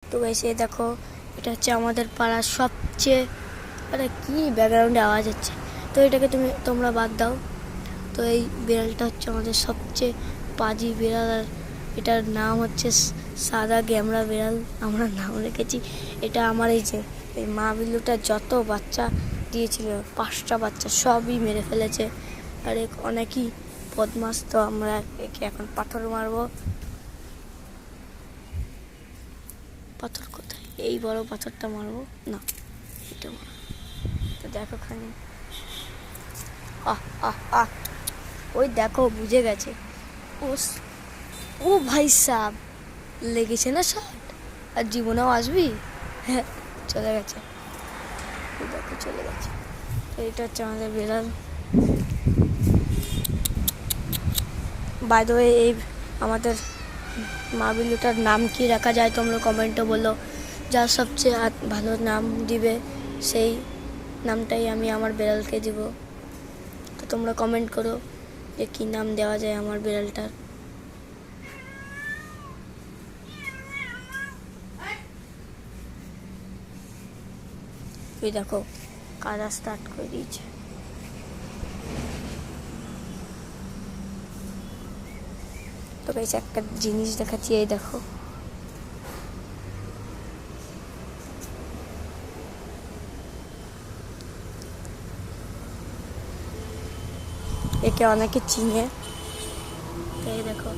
তো গাইস এই দেখো, এটা হচ্ছে আমাদের পাড়ার সবচেয়ে, আরে কি ব্যাকগ্রাউন্ডে আওয়াজ হচ্ছে, তো এটাকে তোমরা বাদ দাও। তো এই বিড়ালটা হচ্ছে আমাদের সবচেয়ে পাজি বিড়াল, আর এটার নাম হচ্ছে সাদা গ্যামরা বিড়াল, আমরা নাম রেখেছি এটা। আমার এই মা বিল্লুটা যত বাচ্চা দিয়েছিল 5টা বাচ্চা সবই মেরে ফেলেছে, আর অনেকই বদমাস। তো আমরা একে এখন পাথর মারবো। পাথর কোথায়? এই বড় পাথরটা মারবো না, এটা মারবো। তো দেখো খানি, আহ আহ আহ, ওই দেখো বুঝে গেছে। ও ও ভাই সাব, লেগেছে না শট? আর জীবনেও আসবি? হ্যাঁ, চলে গেছে, দেখো চলে গেছে। এইটা হচ্ছে আমাদের বিড়াল। বাই দ্য ওয়ে, এই আমাদের মা বিল্লুটার নাম কি রাখা যায় তোমরা কমেন্টে বলো। যার সবচেয়ে ভালো নাম দিবে সেই নামটাই আমি আমার বিড়ালকে দিব। তো তোমরা কমেন্ট করো যে কী নাম দেওয়া যায় আমার বিড়ালটার। তুই দেখো কাজ স্টার্ট করে দিয়েছে। তো গাইস একটা জিনিস দেখাচ্ছি, এই দেখো, একে অনেকে চিনে। এই দেখো